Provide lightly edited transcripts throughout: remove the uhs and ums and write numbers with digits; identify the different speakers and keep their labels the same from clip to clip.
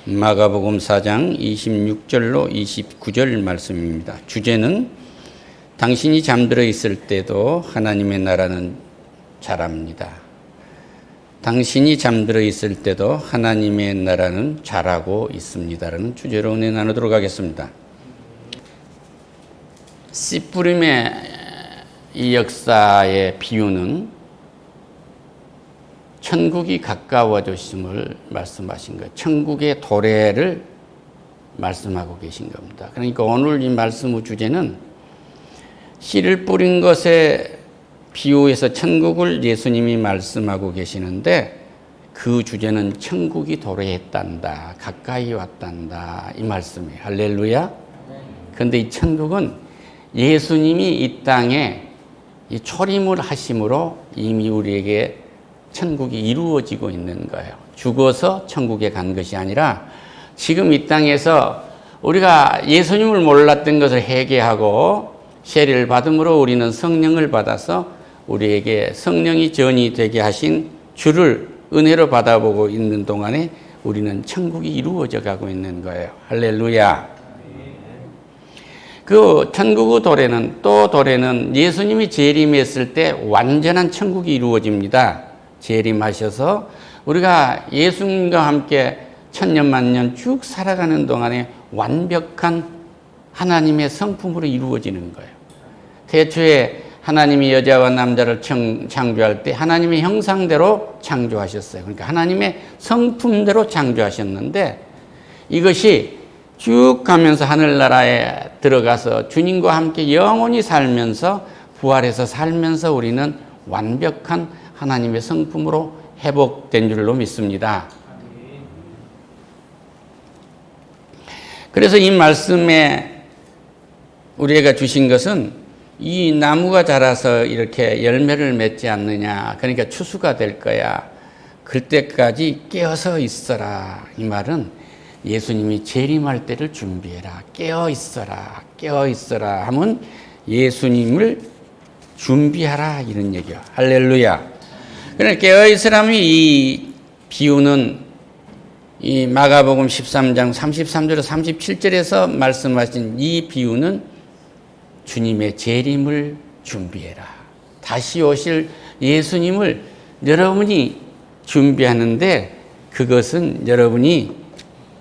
Speaker 1: 마가복음 4장 26절로 29절 말씀입니다. 주제는 당신이 잠들어 있을 때도 하나님의 나라는 자랍니다. 당신이 잠들어 있을 때도 하나님의 나라는 자라고 있습니다라는 주제로 은혜 나누도록 하겠습니다. 씨 뿌림의 이 역사의 비유는 천국이 가까워졌음을 말씀하신 거예요. 천국의 도래를 말씀하고 계신 겁니다. 그러니까 오늘 이 말씀의 주제는 씨를 뿌린 것에 비유해서 천국을 예수님이 말씀하고 계시는데 그 주제는 천국이 도래했단다, 가까이 왔단다 이 말씀이에요. 할렐루야. 그런데 이 천국은 예수님이 이 땅에 이 초림을 하심으로 이미 우리에게 천국이 이루어지고 있는 거예요. 죽어서 천국에 간 것이 아니라 지금 이 땅에서 우리가 예수님을 몰랐던 것을 회개하고 세례를 받음으로 우리는 성령을 받아서 우리에게 성령이 전이 되게 하신 주를 은혜로 받아보고 있는 동안에 우리는 천국이 이루어져 가고 있는 거예요. 할렐루야. 그 천국의 도래는 예수님이 재림했을 때 완전한 천국이 이루어집니다. 재림하셔서 우리가 예수님과 함께 천년 만년 쭉 살아가는 동안에 완벽한 하나님의 성품으로 이루어지는 거예요. 태초에 하나님이 여자와 남자를 창조할 때 하나님의 형상대로 창조하셨어요. 그러니까 하나님의 성품대로 창조하셨는데 이것이 쭉 가면서 하늘나라에 들어가서 주님과 함께 영원히 살면서 부활해서 살면서 우리는 완벽한 하나님의 성품으로 회복된 줄로 믿습니다. 그래서 이 말씀에 우리가 주신 것은 이 나무가 자라서 이렇게 열매를 맺지 않느냐, 그러니까 추수가 될 거야. 그때까지 깨어서 있어라. 이 말은 예수님이 재림할 때를 준비해라. 깨어 있어라 하면 예수님을 준비하라 이런 얘기야. 할렐루야. 그러니까 깨어있으라면 이 비유는 이 마가복음 13장 33절에서 37절에서 말씀하신 이 비유는 주님의 재림을 준비해라. 다시 오실 예수님을 여러분이 준비하는데 그것은 여러분이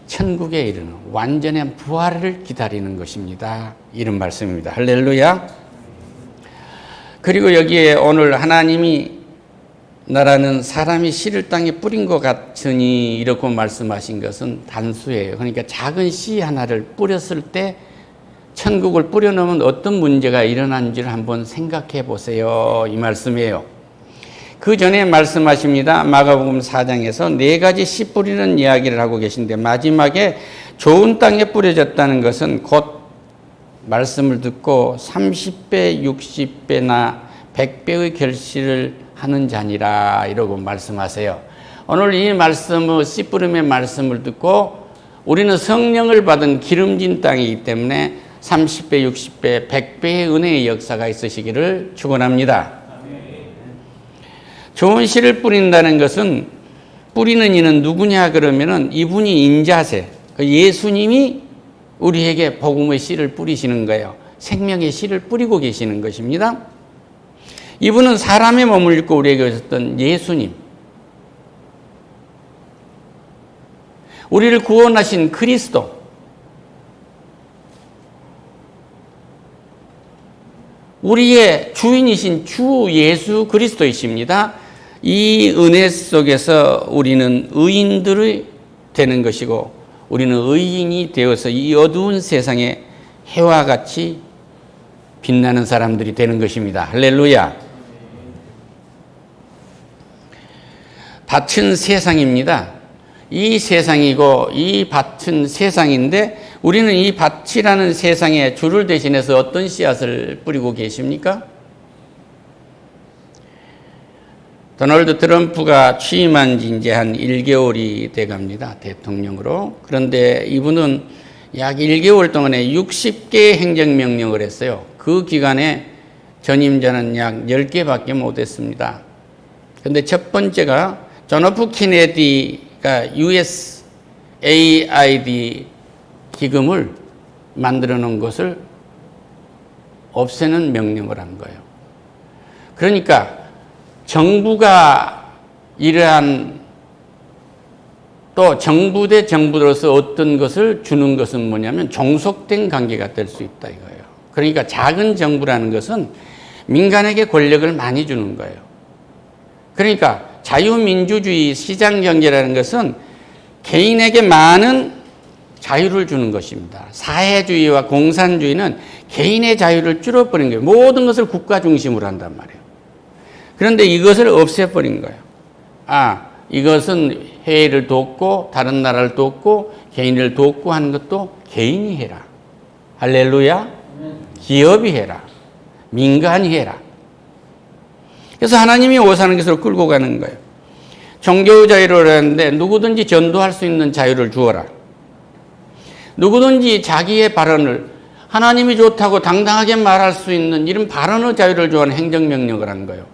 Speaker 1: 천국에 이르는 완전한 부활을 기다리는 것입니다. 이런 말씀입니다. 할렐루야. 그리고 여기에 오늘 하나님이 나라는 사람이 씨를 땅에 뿌린 것 같으니 이렇게 말씀하신 것은 단수예요. 그러니까 작은 씨 하나를 뿌렸을 때 천국을 뿌려놓으면 어떤 문제가 일어난지를 한번 생각해 보세요. 이 말씀이에요. 그 전에 말씀하십니다. 마가복음 4장에서 4가지 씨 뿌리는 이야기를 하고 계신데 마지막에 좋은 땅에 뿌려졌다는 것은 곧 말씀을 듣고 30배, 60배나 100배의 결실을 하는 자니라 이러고 말씀하세요. 오늘 이 말씀의 씨 뿌림의 말씀을 듣고 우리는 성령을 받은 기름진 땅이기 때문에 30배, 60배, 100배의 은혜의 역사가 있으시기를 축원합니다. 좋은 씨를 뿌린다는 것은 뿌리는 이는 누구냐 그러면은 이분이 인자세, 예수님이 우리에게 복음의 씨를 뿌리시는 거예요. 생명의 씨를 뿌리고 계시는 것입니다. 이분은 사람의 몸을 입고 우리에게 오셨던 예수님, 우리를 구원하신 그리스도, 우리의 주인이신 주 예수 그리스도이십니다. 이 은혜 속에서 우리는 의인들이 되는 것이고 우리는 의인이 되어서 이 어두운 세상에 해와 같이 빛나는 사람들이 되는 것입니다. 할렐루야. 밭은 세상입니다. 이 세상이고 이 밭은 세상인데 우리는 이 밭이라는 세상에 주를 대신해서 어떤 씨앗을 뿌리고 계십니까? 도널드 트럼프가 취임한 지 이제 한 1개월이 돼 갑니다. 대통령으로. 그런데 이분은 약 1개월 동안에 60개의 행정명령을 했어요. 그 기간에 전임자는 약 10개밖에 못했습니다. 그런데 첫 번째가 존 F 케네디가 US AID 기금을 만들어 놓은 것을 없애는 명령을 한 거예요. 그러니까 정부가 이러한 또 정부 대 정부로서 어떤 것을 주는 것은 뭐냐면 종속된 관계가 될 수 있다 이거예요. 그러니까 작은 정부라는 것은 민간에게 권력을 많이 주는 거예요. 그러니까 자유민주주의 시장경제라는 것은 개인에게 많은 자유를 주는 것입니다. 사회주의와 공산주의는 개인의 자유를 줄여버린 거예요. 모든 것을 국가 중심으로 한단 말이에요. 그런데 이것을 없애버린 거예요. 이것은 해외를 돕고 다른 나라를 돕고 개인을 돕고 하는 것도 개인이 해라. 할렐루야. 기업이 해라. 민간이 해라. 그래서 하나님이 오사는 것으로 끌고 가는 거예요. 종교 자유를 하는데 누구든지 전도할 수 있는 자유를 주어라. 누구든지 자기의 발언을 하나님이 좋다고 당당하게 말할 수 있는 이런 발언의 자유를 주는 행정명령을 한 거예요.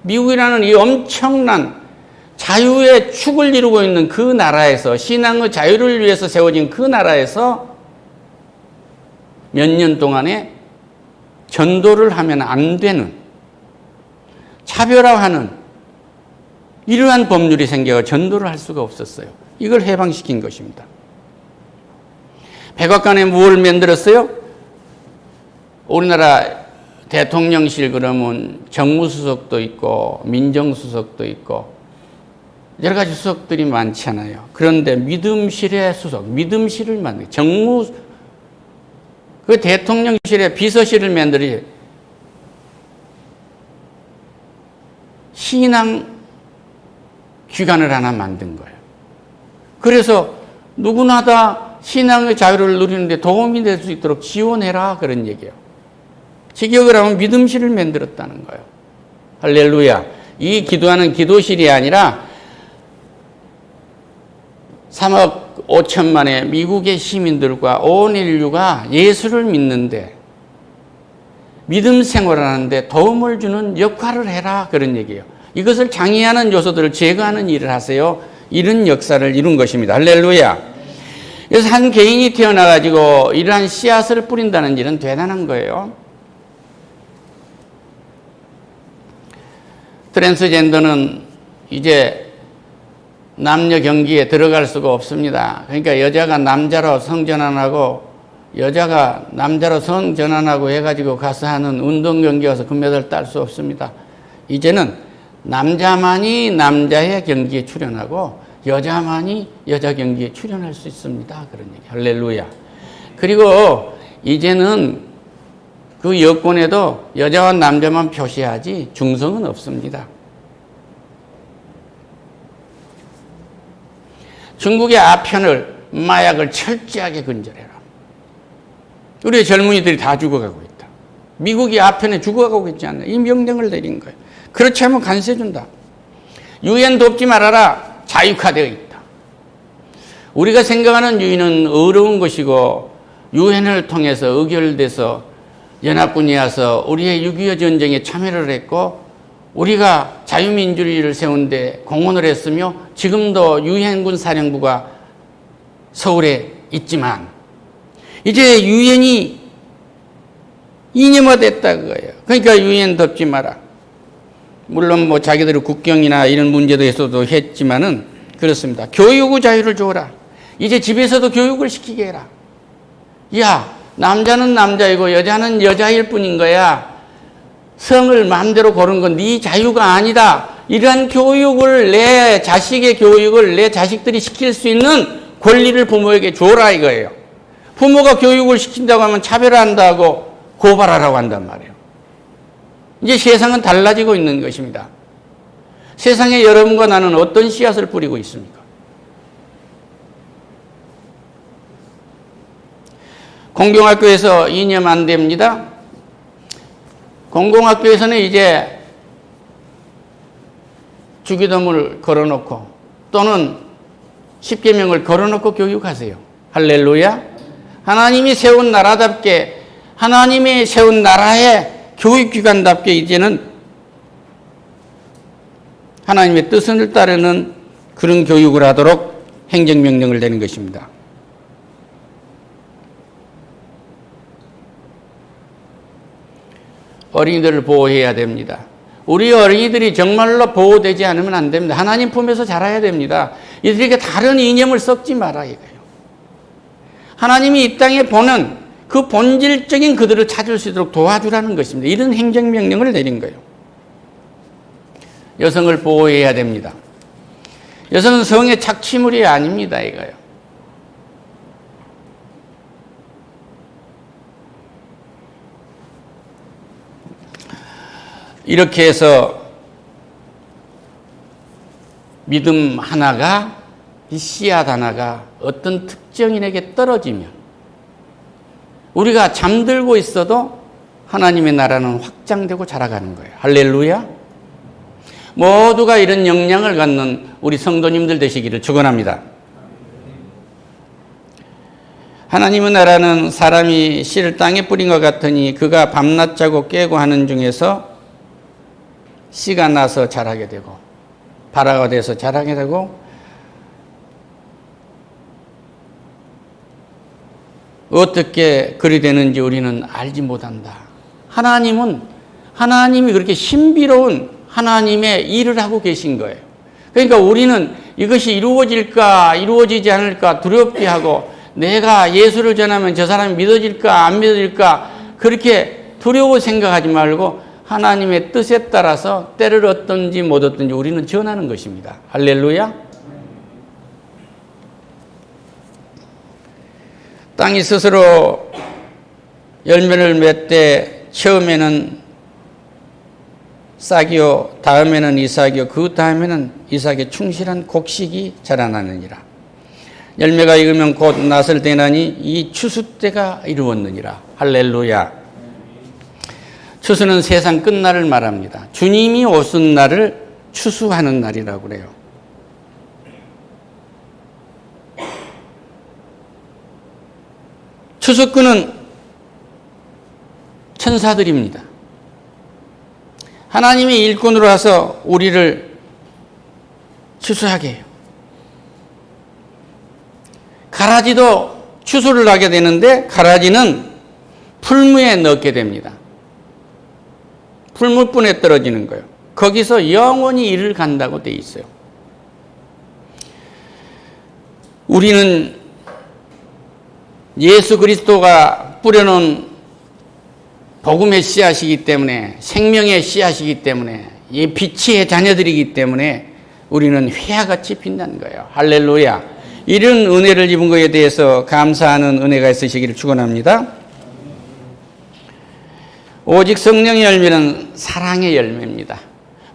Speaker 1: 미국이라는 이 엄청난 자유의 축을 이루고 있는 그 나라에서 신앙의 자유를 위해서 세워진 그 나라에서 몇 년 동안에 전도를 하면 안 되는 차별화하는 이러한 법률이 생겨서 전도를 할 수가 없었어요. 이걸 해방시킨 것입니다. 백악관에 뭘 만들었어요? 우리나라 대통령실 그러면 정무수석도 있고 민정수석도 있고 여러 가지 수석들이 많잖아요. 그런데 믿음실의 수석, 믿음실을 만들고 그 대통령실의 비서실을 만들어 신앙 기관을 하나 만든 거예요. 그래서 누구나 다 신앙의 자유를 누리는데 도움이 될 수 있도록 지원해라 그런 얘기예요. 직역을 하면 믿음실을 만들었다는 거예요. 할렐루야. 이 기도하는 기도실이 아니라 3억 5천만의 미국의 시민들과 온 인류가 예수를 믿는데 믿음 생활을 하는데 도움을 주는 역할을 해라 그런 얘기예요. 이것을 장애하는 요소들을 제거하는 일을 하세요. 이런 역사를 이룬 것입니다. 할렐루야. 그래서 한 개인이 태어나가지고 이러한 씨앗을 뿌린다는 일은 대단한 거예요. 트랜스젠더는 이제 남녀 경기에 들어갈 수가 없습니다. 그러니까 여자가 남자로 성전환하고 여자가 남자로 성전환하고 해가지고 가서 하는 운동 경기에 와서 금메달 딸 수 없습니다. 이제는 남자만이 남자의 경기에 출연하고 여자만이 여자 경기에 출연할 수 있습니다. 그런 얘기. 할렐루야. 그리고 이제는 그 여권에도 여자와 남자만 표시하지 중성은 없습니다. 중국의 아편을 마약을 철저하게 근절해라. 우리의 젊은이들이 다 죽어가고 있다. 미국이 아편에 죽어가고 있지 않나. 이 명령을 내린 거예요. 그렇지 않으면 간세준다. 유엔 돕지 말아라. 자유화되어 있다. 우리가 생각하는 유엔은 어려운 것이고 유엔을 통해서 의결돼서 연합군이 와서 우리의 6.25 전쟁에 참여를 했고 우리가 자유민주주의를 세운데 공헌을 했으며 지금도 유엔군 사령부가 서울에 있지만 이제 유엔이 이념화됐다 그거예요. 그러니까 유엔 덮지 마라. 물론 뭐 자기들의 국경이나 이런 문제도 있어도 했지만은 그렇습니다. 교육의 자유를 줘라. 이제 집에서도 교육을 시키게 해라. 야, 남자는 남자이고 여자는 여자일 뿐인 거야. 성을 마음대로 고른 건 네 자유가 아니다. 이러한 교육을 내 자식의 교육을 내 자식들이 시킬 수 있는 권리를 부모에게 줘라 이거예요. 부모가 교육을 시킨다고 하면 차별한다고 고발하라고 한단 말이에요. 이제 세상은 달라지고 있는 것입니다. 세상에 여러분과 나는 어떤 씨앗을 뿌리고 있습니까? 공공학교에서 이념 안 됩니다. 공공학교에서는 이제 주기도문을 걸어놓고 또는 십계명을 걸어놓고 교육하세요. 할렐루야. 하나님이 세운 나라답게 하나님이 세운 나라의 교육기관답게 이제는 하나님의 뜻을 따르는 그런 교육을 하도록 행정명령을 내린 것입니다. 어린이들을 보호해야 됩니다. 우리 어린이들이 정말로 보호되지 않으면 안 됩니다. 하나님 품에서 자라야 됩니다. 이들에게 다른 이념을 섞지 마라 이거예요. 하나님이 이 땅에 보는 그 본질적인 그들을 찾을 수 있도록 도와주라는 것입니다. 이런 행정명령을 내린 거예요. 여성을 보호해야 됩니다. 여성은 성의 착취물이 아닙니다 이거예요. 이렇게 해서 믿음 하나가, 이 씨앗 하나가 어떤 특정인에게 떨어지면 우리가 잠들고 있어도 하나님의 나라는 확장되고 자라가는 거예요. 할렐루야. 모두가 이런 역량을 갖는 우리 성도님들 되시기를 축원합니다. 하나님의 나라는 사람이 씨를 땅에 뿌린 것 같으니 그가 밤낮 자고 깨고 하는 중에서 씨가 나서 자라게 되고 발화가 돼서 자라게 되고 어떻게 그리 되는지 우리는 알지 못한다. 하나님이 그렇게 신비로운 하나님의 일을 하고 계신 거예요. 그러니까 우리는 이것이 이루어질까 이루어지지 않을까 두렵게 하고 내가 예수를 전하면 저 사람이 믿어질까 안 믿어질까 그렇게 두려워 생각하지 말고 하나님의 뜻에 따라서 때를 얻든지 못 얻든지 우리는 전하는 것입니다. 할렐루야. 땅이 스스로 열매를 맺되 처음에는 싹이요 다음에는 이삭이요 그 다음에는 이삭의 충실한 곡식이 자라나느니라. 열매가 익으면 곧 낫을 대나니 이 추수 때가 이루었느니라. 할렐루야. 추수는 세상 끝날을 말합니다. 주님이 오신 날을 추수하는 날이라고 그래요. 추수꾼은 천사들입니다. 하나님이 일꾼으로 와서 우리를 추수하게 해요. 가라지도 추수를 하게 되는데 가라지는 풀무에 넣게 됩니다. 풀무분에 떨어지는 거예요. 거기서 영원히 일을 간다고 돼 있어요. 우리는 예수 그리스도가 뿌려놓은 복음의 씨앗이기 때문에 생명의 씨앗이기 때문에 이 빛의 자녀들이기 때문에 우리는 회화같이 빛나는 거예요. 할렐루야. 이런 은혜를 입은 것에 대해서 감사하는 은혜가 있으시기를 축원합니다. 오직 성령의 열매는 사랑의 열매입니다.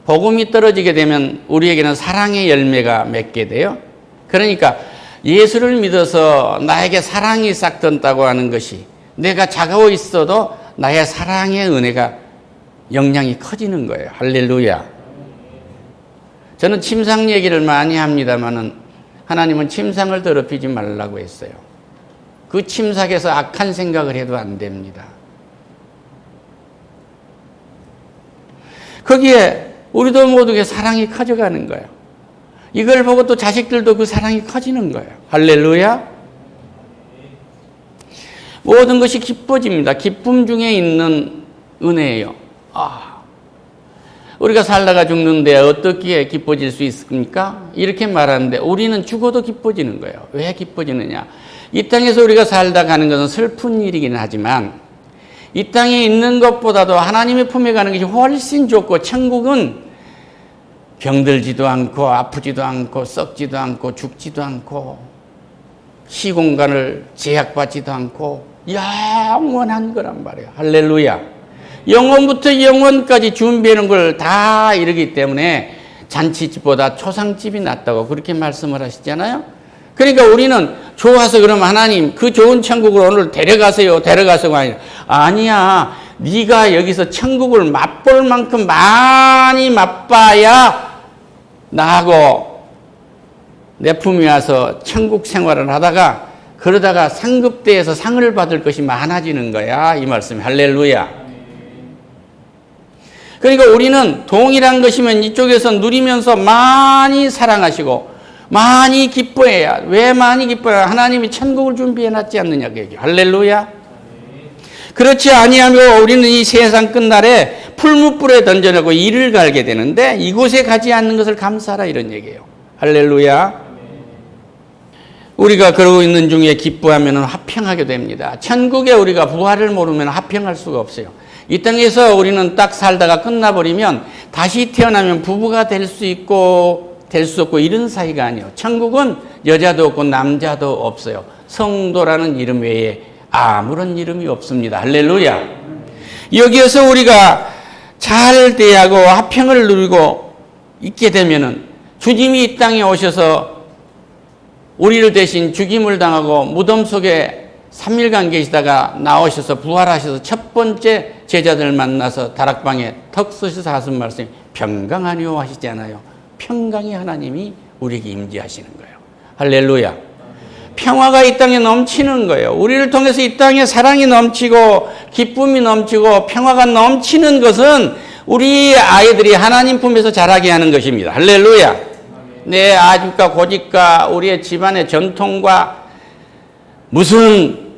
Speaker 1: 복음이 떨어지게 되면 우리에게는 사랑의 열매가 맺게 돼요. 그러니까 예수를 믿어서 나에게 사랑이 싹 든다고 하는 것이 내가 작아오 있어도 나의 사랑의 은혜가 영향이 커지는 거예요. 할렐루야. 저는 침상 얘기를 많이 합니다만은 하나님은 침상을 더럽히지 말라고 했어요. 그 침상에서 악한 생각을 해도 안 됩니다. 거기에 우리도 모두에게 사랑이 커져가는 거예요. 이걸 보고 또 자식들도 그 사랑이 커지는 거예요. 할렐루야. 모든 것이 기뻐집니다. 기쁨 중에 있는 은혜예요. 우리가 살다가 죽는데 어떻게 기뻐질 수 있습니까? 이렇게 말하는데 우리는 죽어도 기뻐지는 거예요. 왜 기뻐지느냐? 이 땅에서 우리가 살다 가는 것은 슬픈 일이긴 하지만 이 땅에 있는 것보다도 하나님의 품에 가는 것이 훨씬 좋고 천국은 병들지도 않고 아프지도 않고 썩지도 않고 죽지도 않고 시공간을 제약받지도 않고 영원한 거란 말이에요. 할렐루야. 영원부터 영원까지 준비하는 걸 다 이루기 때문에 잔치집보다 초상집이 낫다고 그렇게 말씀을 하시잖아요. 그러니까 우리는 좋아서 그럼 하나님 그 좋은 천국을 오늘 데려가서가 아니야. 네가 여기서 천국을 맛볼 만큼 많이 맛봐야 나하고 내 품에 와서 천국 생활을 하다가 그러다가 상급대에서 상을 받을 것이 많아지는 거야. 이 말씀. 할렐루야. 그러니까 우리는 동일한 것이면 이쪽에서 누리면서 많이 사랑하시고 많이 기뻐해야. 왜 많이 기뻐해야? 하나님이 천국을 준비해놨지 않느냐 그 얘기예요. 할렐루야. 그렇지 아니하면 우리는 이 세상 끝날에 풀무불에 던져내고 이를 갈게 되는데 이곳에 가지 않는 것을 감사하라 이런 얘기예요. 할렐루야. 우리가 그러고 있는 중에 기뻐하면 화평하게 됩니다. 천국에 우리가 부활을 모르면 화평할 수가 없어요. 이 땅에서 우리는 딱 살다가 끝나버리면 다시 태어나면 부부가 될 수 있고 될 수 없고 이런 사이가 아니에요. 천국은 여자도 없고 남자도 없어요. 성도라는 이름 외에 아무런 이름이 없습니다. 할렐루야. 여기에서 우리가 잘 대하고 화평을 누리고 있게 되면은 주님이 이 땅에 오셔서 우리를 대신 죽임을 당하고 무덤 속에 3일간 계시다가 나오셔서 부활하셔서 첫 번째 제자들 만나서 다락방에 턱 쓰셔서 하신 말씀이 평강하니요 하시잖아요. 평강이 하나님이 우리에게 임재하시는 거예요. 할렐루야. 평화가 이 땅에 넘치는 거예요. 우리를 통해서 이 땅에 사랑이 넘치고 기쁨이 넘치고 평화가 넘치는 것은 우리 아이들이 하나님 품에서 자라게 하는 것입니다. 할렐루야. 내 아집과 고집과 우리의 집안의 전통과 무슨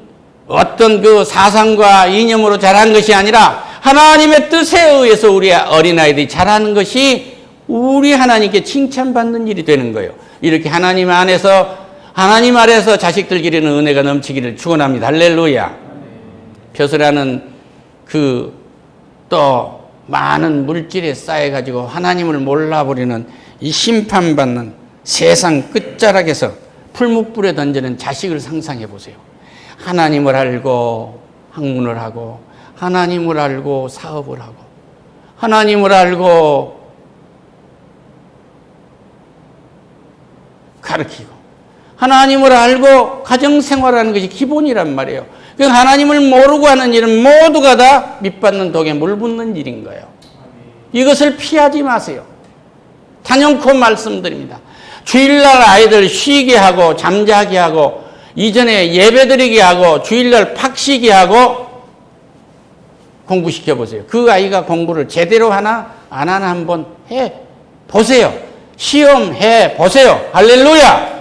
Speaker 1: 어떤 그 사상과 이념으로 자란 것이 아니라 하나님의 뜻에 의해서 우리 어린아이들이 자라는 것이 우리 하나님께 칭찬받는 일이 되는 거예요. 이렇게 하나님 아래서 자식들 기르는 은혜가 넘치기를 축원합니다. 할렐루야. 벼슬하는 그 또 많은 물질에 쌓여가지고 하나님을 몰라버리는 이 심판받는 세상 끝자락에서 풀무불에 던지는 자식을 상상해 보세요. 하나님을 알고 학문을 하고 하나님을 알고 사업을 하고 하나님을 알고 가르치고 하나님을 알고 가정생활하는 것이 기본이란 말이에요. 그 하나님을 모르고 하는 일은 모두가 다 밑받는 독에 물 붓는 일인 거예요. 이것을 피하지 마세요. 단연코 말씀드립니다. 주일날 아이들 쉬게 하고 잠자게 하고 이전에 예배드리게 하고 주일날 팍 쉬게 하고 공부시켜 보세요. 그 아이가 공부를 제대로 하나 안 하나 한번 해 보세요. 시험해 보세요. 할렐루야.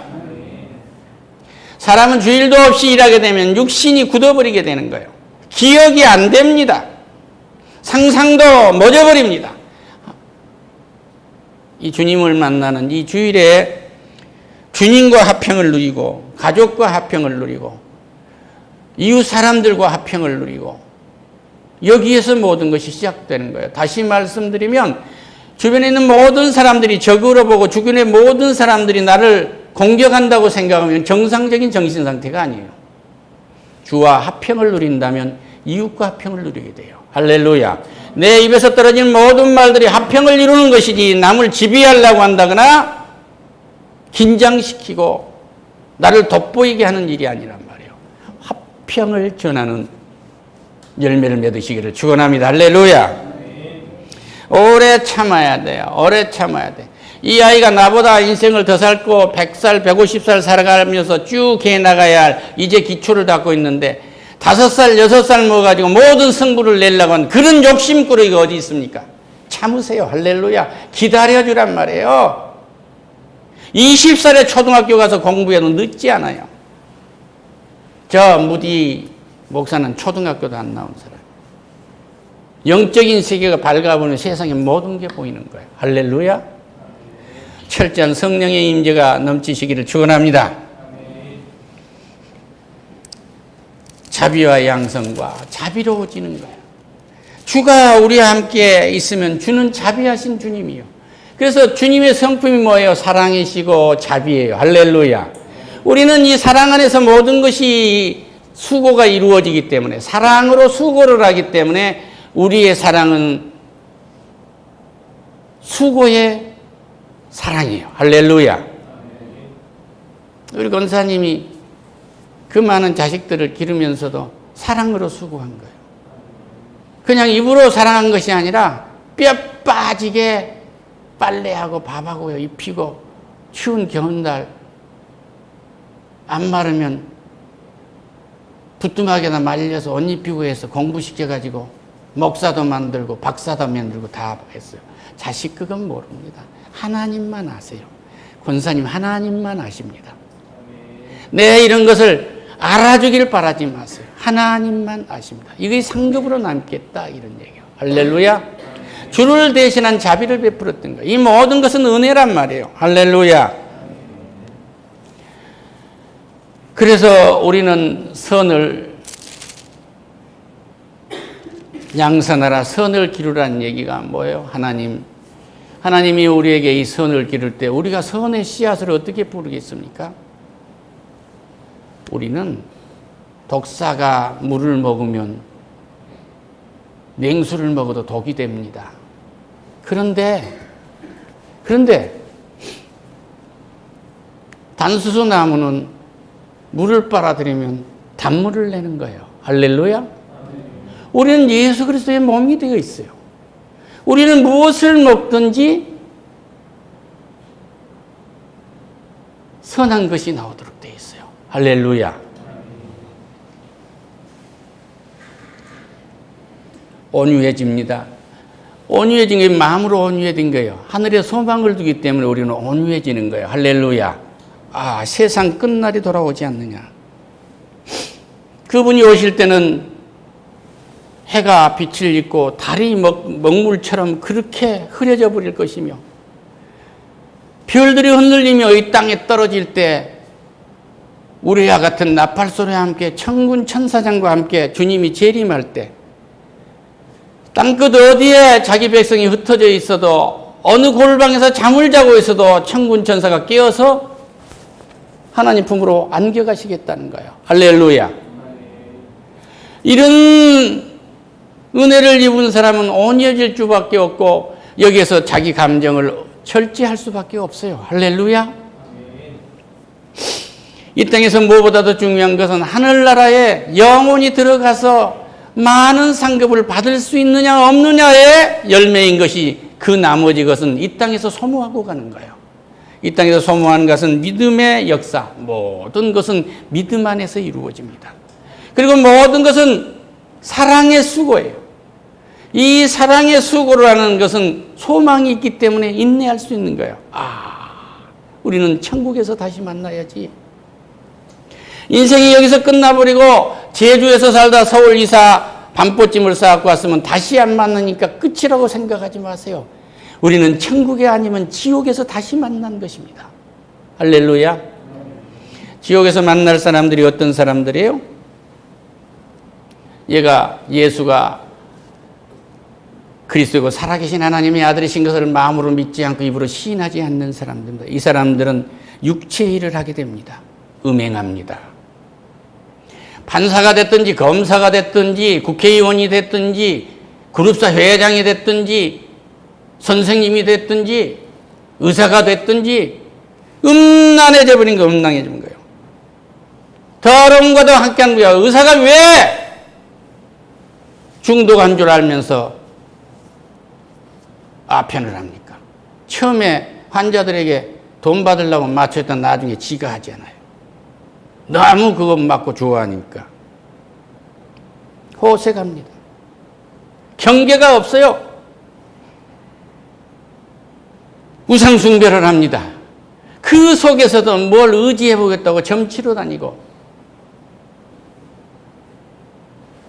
Speaker 1: 사람은 주일도 없이 일하게 되면 육신이 굳어버리게 되는 거예요. 기억이 안 됩니다. 상상도 멎어버립니다. 이 주님을 만나는 이 주일에 주님과 화평을 누리고 가족과 화평을 누리고 이웃 사람들과 화평을 누리고 여기에서 모든 것이 시작되는 거예요. 다시 말씀드리면 주변에 있는 모든 사람들이 적으로 보고 주변의 모든 사람들이 나를 공격한다고 생각하면 정상적인 정신 상태가 아니에요. 주와 화평을 누린다면 이웃과 화평을 누리게 돼요. 할렐루야. 내 입에서 떨어진 모든 말들이 화평을 이루는 것이지 남을 지배하려고 한다거나 긴장시키고 나를 돋보이게 하는 일이 아니란 말이에요. 화평을 전하는 열매를 맺으시기를 축원합니다. 할렐루야. 오래 참아야 돼요. 오래 참아야 돼. 이 아이가 나보다 인생을 더 살고 100살, 150살 살아가면서 쭉 해나가야 할 이제 기초를 닦고 있는데 5살, 6살 먹어가지고 모든 승부를 내려고 하는 그런 욕심꾸러기가 어디 있습니까? 참으세요. 할렐루야. 기다려주란 말이에요. 20살에 초등학교 가서 공부해도 늦지 않아요. 저 무디 목사는 초등학교도 안 나온 사람. 영적인 세계가 밝아보는 세상의 모든 게 보이는 거예요. 할렐루야. 철저한 성령의 임재가 넘치시기를 축원합니다. 자비와 양성과 자비로워지는 거예요. 주가 우리와 함께 있으면 주는 자비하신 주님이요. 그래서 주님의 성품이 뭐예요? 사랑이시고 자비예요. 할렐루야. 우리는 이 사랑 안에서 모든 것이 수고가 이루어지기 때문에 사랑으로 수고를 하기 때문에 우리의 사랑은 수고의 사랑이에요. 할렐루야. 우리 권사님이 그 많은 자식들을 기르면서도 사랑으로 수고한 거예요. 그냥 입으로 사랑한 것이 아니라 뼈 빠지게 빨래하고 밥하고 입히고 추운 겨울날 안 마르면 부뚜막에다 말려서 옷 입히고 해서 공부시켜가지고 목사도 만들고 박사도 만들고 다 했어요. 자식 그건 모릅니다. 하나님만 아세요. 권사님 하나님만 아십니다. 내 이런 것을 알아주길 바라지 마세요. 하나님만 아십니다. 이게 상급으로 남겠다 이런 얘기예요. 할렐루야. 주를 대신한 자비를 베풀었던 거예요. 이 모든 것은 은혜란 말이에요. 할렐루야. 그래서 우리는 선을 양선하라, 선을 기르라는 얘기가 뭐예요? 하나님이 우리에게 이 선을 기를 때 우리가 선의 씨앗을 어떻게 부르겠습니까? 우리는 독사가 물을 먹으면 냉수를 먹어도 독이 됩니다. 그런데 단수수 나무는 물을 빨아들이면 단물을 내는 거예요. 할렐루야. 우리는 예수 그리스도의 몸이 되어 있어요. 우리는 무엇을 먹든지 선한 것이 나오도록 되어 있어요. 할렐루야. 온유해집니다. 온유해진 게 마음으로 온유해진 거예요. 하늘에 소망을 두기 때문에 우리는 온유해지는 거예요. 할렐루야. 아, 세상 끝날이 돌아오지 않느냐. 그분이 오실 때는 해가 빛을 잃고 달이 먹물처럼 그렇게 흐려져 버릴 것이며, 별들이 흔들리며 이 땅에 떨어질 때 우리와 같은 나팔소리와 함께 천군 천사장과 함께 주님이 재림할 때 땅끝 어디에 자기 백성이 흩어져 있어도, 어느 골방에서 잠을 자고 있어도 천군 천사가 깨어서 하나님 품으로 안겨가시겠다는 거예요. 할렐루야. 이런 은혜를 입은 사람은 온유해질 수밖에 없고 여기에서 자기 감정을 절제할 수밖에 없어요. 할렐루야. 이 땅에서 무엇보다도 중요한 것은 하늘나라에 영혼이 들어가서 많은 상급을 받을 수 있느냐 없느냐의 열매인 것이, 그 나머지 것은 이 땅에서 소모하고 가는 거예요. 이 땅에서 소모하는 것은 믿음의 역사, 모든 것은 믿음 안에서 이루어집니다. 그리고 모든 것은 사랑의 수고예요. 이 사랑의 수고를 하는 것은 소망이 있기 때문에 인내할 수 있는 거예요. 우리는 천국에서 다시 만나야지. 인생이 여기서 끝나버리고 제주에서 살다 서울 이사 밤꽃짐을 싸갖고 왔으면 다시 안 만나니까 끝이라고 생각하지 마세요. 우리는 천국에 아니면 지옥에서 다시 만난 것입니다. 할렐루야. 지옥에서 만날 사람들이 어떤 사람들이에요? 예수가 그리스도고 살아계신 하나님의 아들이신 것을 마음으로 믿지 않고 입으로 시인하지 않는 사람들입니다. 이 사람들은 육체의 일을 하게 됩니다. 음행합니다. 판사가 됐든지 검사가 됐든지 국회의원이 됐든지 그룹사 회장이 됐든지 선생님이 됐든지 의사가 됐든지 음란해져 버린 거, 음란해져 버린 거예요. 더러움과도 함께한 거예요. 의사가 왜 중독한 줄 알면서 아편을 합니까? 처음에 환자들에게 돈 받으려고 맞췄던 나중에 지가 하지 않아요. 너무 그거 맞고 좋아하니까. 호색합니다. 경계가 없어요. 우상숭배를 합니다. 그 속에서도 뭘 의지해보겠다고 점치러 다니고.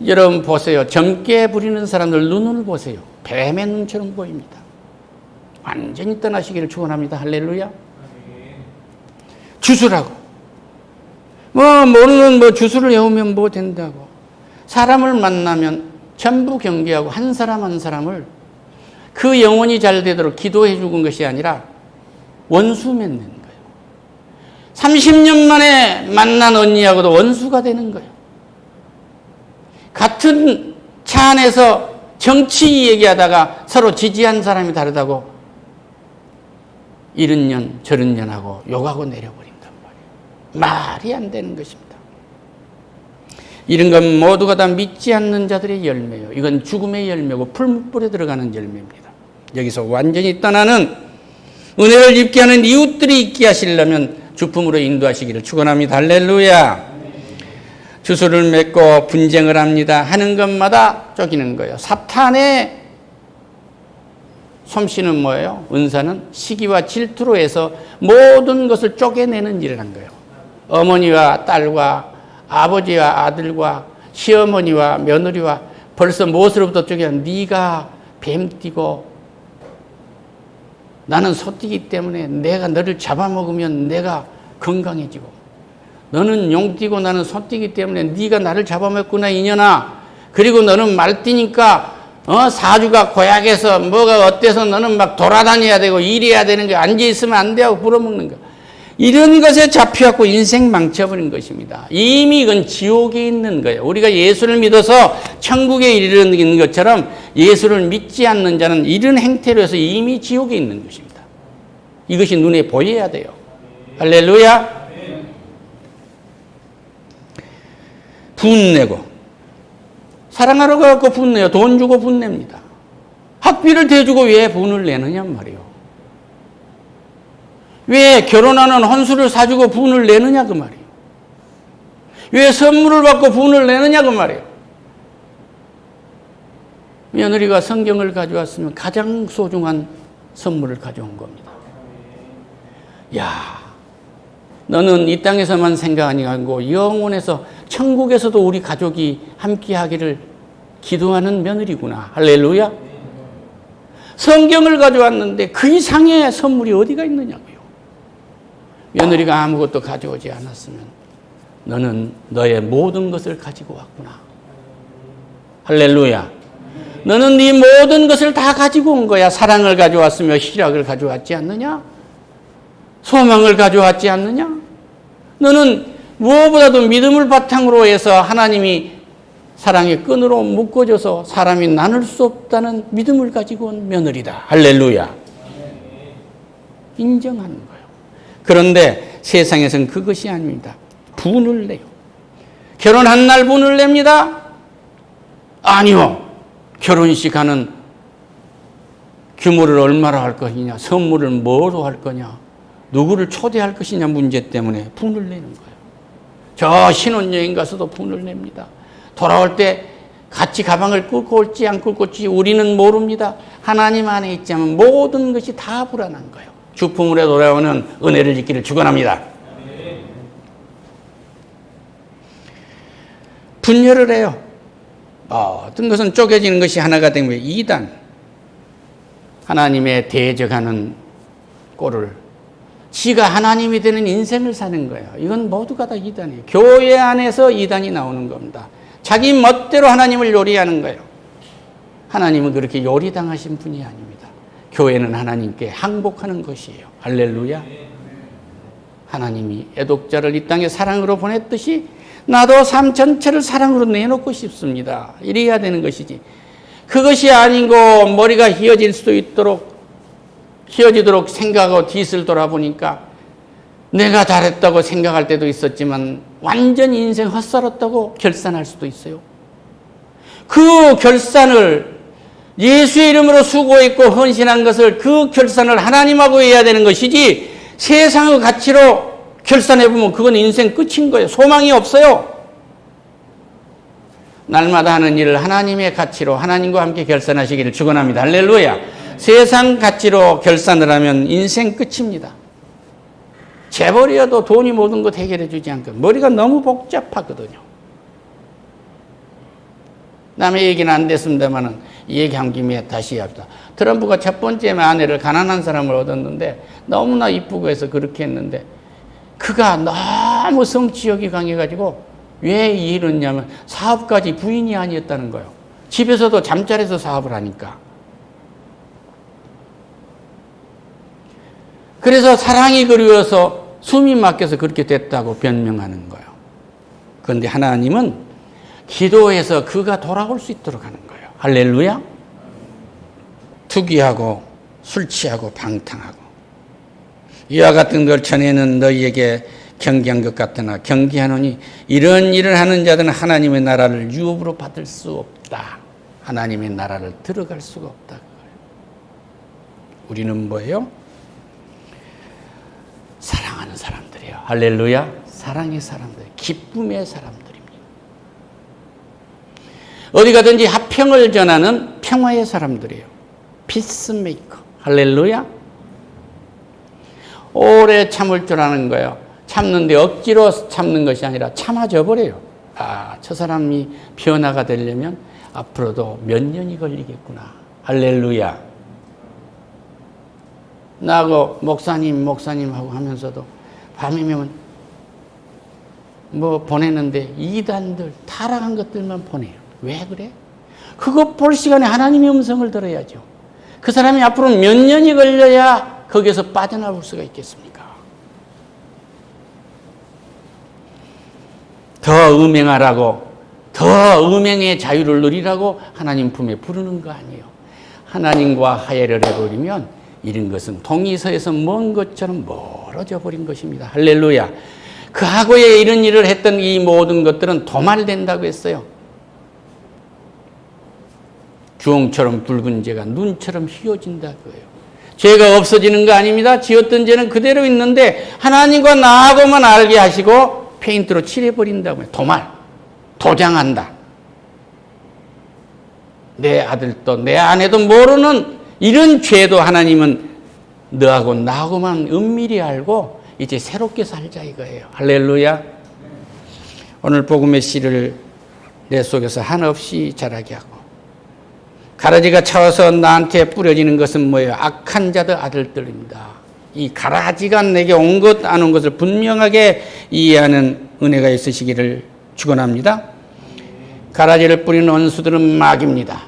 Speaker 1: 여러분 보세요. 젊게 부리는 사람들 눈을 보세요. 뱀의 눈처럼 보입니다. 완전히 떠나시기를 축원합니다. 할렐루야. 주술하고 모르는 주술을 외우면 뭐 된다고. 사람을 만나면 전부 경계하고 한 사람 한 사람을 그 영혼이 잘 되도록 기도해 주는 것이 아니라 원수 맺는 거예요. 30년 만에 만난 언니하고도 원수가 되는 거예요. 같은 차 안에서 정치 얘기하다가 서로 지지한 사람이 다르다고 이런 년 저런 년하고 욕하고 내려버린단 말이에요. 말이 안 되는 것입니다. 이런 건 모두가 다 믿지 않는 자들의 열매예요. 이건 죽음의 열매고 풀무불에 들어가는 열매입니다. 여기서 완전히 떠나는 은혜를 입게 하는 이웃들이 있게 하시려면 주품으로 인도하시기를 축원합니다. 할렐루야. 주술을 맺고 분쟁을 합니다. 하는 것마다 쫓기는 거예요. 사탄의 솜씨는 뭐예요? 은사는 시기와 질투로 해서 모든 것을 쪼개내는 일을 한 거예요. 어머니와 딸과 아버지와 아들과 시어머니와 며느리와 벌써 무엇으로부터 쪼개? 네가 뱀띠고 나는 소띠기 때문에 내가 너를 잡아먹으면 내가 건강해지고, 너는 용띠고 나는 소띠기 때문에 네가 나를 잡아먹구나 이년아. 그리고 너는 말띠니까 사주가 고약해서 뭐가 어때서 너는 막 돌아다녀야 되고 일해야 되는 거, 앉아있으면 안 돼 하고 불어먹는 거. 이런 것에 잡혀갖고 인생 망쳐버린 것입니다. 이미 이건 지옥에 있는 거예요. 우리가 예수를 믿어서 천국에 이르는 것처럼 예수를 믿지 않는 자는 이런 행태로 해서 이미 지옥에 있는 것입니다. 이것이 눈에 보여야 돼요. 할렐루야. 분내고, 사랑하러 가고 분내요. 돈 주고 분냅니다. 학비를 대주고 왜 분을 내느냔 말이에요. 왜 결혼하는 혼수를 사주고 분을 내느냐 그 말이에요. 왜 선물을 받고 분을 내느냐 그 말이에요. 며느리가 성경을 가져왔으면 가장 소중한 선물을 가져온 겁니다. 야, 너는 이 땅에서만 생각하니 하고 영혼에서 천국에서도 우리 가족이 함께하기를 기도하는 며느리구나. 할렐루야. 성경을 가져왔는데 그 이상의 선물이 어디가 있느냐고요. 며느리가 아무것도 가져오지 않았으면 너는 너의 모든 것을 가지고 왔구나. 할렐루야. 너는 네 모든 것을 다 가지고 온 거야. 사랑을 가져왔으며 희락을 가져왔지 않느냐? 소망을 가져왔지 않느냐? 너는 무엇보다도 믿음을 바탕으로 해서 하나님이 사랑의 끈으로 묶어줘서 사람이 나눌 수 없다는 믿음을 가지고 온 며느리다. 할렐루야. 인정하는 거예요. 그런데 세상에서는 그것이 아닙니다. 분을 내요. 결혼한 날 분을 냅니다? 아니요. 결혼식 하는 규모를 얼마나 할 것이냐, 선물을 뭐로 할 거냐, 누구를 초대할 것이냐 문제 때문에 분을 내는 거예요. 저 신혼여행 가서도 분을 냅니다. 돌아올 때 같이 가방을 끌고 올지 안 끌고 올지 우리는 모릅니다. 하나님 안에 있자면 모든 것이 다 불안한 거예요. 주품으로 돌아오는 은혜를 잊기를 축원합니다. 분열을 해요. 어떤 것은 쪼개지는 것이 하나가 된 거예요. 이단. 하나님의 대적하는 꼴을 지가 하나님이 되는 인생을 사는 거예요. 이건 모두가 다 이단이에요. 교회 안에서 이단이 나오는 겁니다. 자기 멋대로 하나님을 요리하는 거예요. 하나님은 그렇게 요리당하신 분이 아닙니다. 교회는 하나님께 항복하는 것이에요. 할렐루야. 하나님이 애독자를 이 땅에 사랑으로 보냈듯이 나도 삶 전체를 사랑으로 내놓고 싶습니다. 이래야 되는 것이지. 그것이 아니고 머리가 휘어지도록 생각하고 뒤를 돌아보니까 내가 잘했다고 생각할 때도 있었지만 완전히 인생 헛살았다고 결산할 수도 있어요. 그 결산을 예수의 이름으로 수고했고 헌신한 것을 그 결산을 하나님하고 해야 되는 것이지 세상의 가치로 결산해보면 그건 인생 끝인 거예요. 소망이 없어요. 날마다 하는 일을 하나님의 가치로 하나님과 함께 결산하시기를 축원합니다. 할렐루야. 세상 가치로 결산을 하면 인생 끝입니다. 재벌이어도 돈이 모든 것 해결해 주지 않고 머리가 너무 복잡하거든요. 남의 얘기는 안 됐습니다만은 이 얘기한 김에 다시 합시다. 트럼프가 첫 번째 아내를 가난한 사람을 얻었는데 너무나 이쁘고 해서 그렇게 했는데 그가 너무 성취욕이 강해가지고 왜 이러냐면 사업까지 부인이 아니었다는 거예요. 집에서도 잠자리에서 사업을 하니까. 그래서 사랑이 그리워서 숨이 막혀서 그렇게 됐다고 변명하는 거예요. 그런데 하나님은 기도해서 그가 돌아올 수 있도록 하는 거예요. 할렐루야. 투기하고 술 취하고 방탕하고 이와 같은 걸 전에는 너희에게 경계한 것 같으나 경계하노니 이런 일을 하는 자들은 하나님의 나라를 유업으로 받을 수 없다. 하나님의 나라를 들어갈 수가 없다. 우리는 뭐예요? 사랑하는 사람들이에요. 할렐루야. 사랑의 사람들, 기쁨의 사람들입니다. 어디 가든지 화평을 전하는 평화의 사람들이에요. 피스메이커. 할렐루야. 오래 참을 줄 아는 거예요. 참는데 억지로 참는 것이 아니라 참아져 버려요. 저 사람이 변화가 되려면 앞으로도 몇 년이 걸리겠구나. 할렐루야. 나하고 목사님 하고 하면서도 밤이면 뭐 보내는데 이단들 타락한 것들만 보내요. 왜 그래? 그거 볼 시간에 하나님의 음성을 들어야죠. 그 사람이 앞으로 몇 년이 걸려야 거기에서 빠져나올 수가 있겠습니까? 더 음행하라고, 더 음행의 자유를 누리라고 하나님 품에 부르는 거 아니에요. 하나님과 화해를 해버리면 이런 것은 동의서에서 먼 것처럼 멀어져 버린 것입니다. 할렐루야. 그 과거에 이런 일을 했던 이 모든 것들은 도말된다고 했어요. 주홍처럼 붉은 죄가 눈처럼 휘어진다고요. 죄가 없어지는 거 아닙니다. 지었던 죄는 그대로 있는데 하나님과 나하고만 알게 하시고 페인트로 칠해버린다고요. 도말, 도장한다. 내 아들도 내 아내도 모르는 이런 죄도 하나님은 너하고 나하고만 은밀히 알고 이제 새롭게 살자 이거예요. 할렐루야. 오늘 복음의 씨를 내 속에서 한없이 자라게 하고, 가라지가 차와서 나한테 뿌려지는 것은 뭐예요? 악한 자들 아들들입니다. 이 가라지가 내게 온 것 안 온 것을 분명하게 이해하는 은혜가 있으시기를 축원합니다. 가라지를 뿌리는 원수들은 마귀입니다.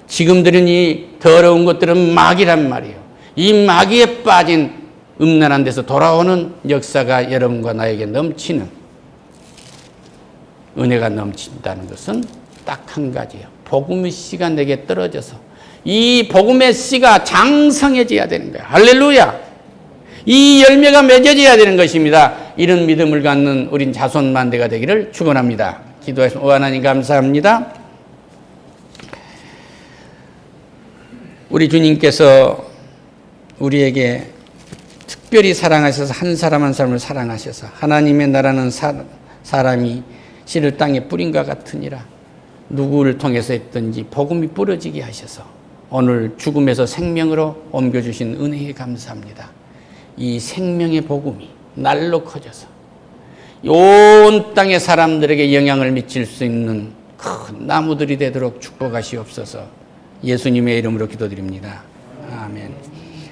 Speaker 1: 지금 들은 이 더러운 것들은 마귀란 말이에요. 이 마귀에 빠진 음란한 데서 돌아오는 역사가 여러분과 나에게 넘치는 은혜가 넘친다는 것은 딱 한 가지예요. 복음의 씨가 내게 떨어져서 이 복음의 씨가 장성해져야 되는 거예요. 할렐루야. 이 열매가 맺어져야 되는 것입니다. 이런 믿음을 갖는 우린 자손만대가 되기를 축원합니다. 기도하시면 하나님 감사합니다. 우리 주님께서 우리에게 특별히 사랑하셔서 한 사람 한 사람을 사랑하셔서 하나님의 나라는 사람이 씨를 땅에 뿌린과 같으니라. 누구를 통해서 했든지 복음이 뿌려지게 하셔서 오늘 죽음에서 생명으로 옮겨주신 은혜에 감사합니다. 이 생명의 복음이 날로 커져서 온 땅의 사람들에게 영향을 미칠 수 있는 큰 나무들이 되도록 축복하시옵소서. 예수님의 이름으로 기도드립니다. 아멘.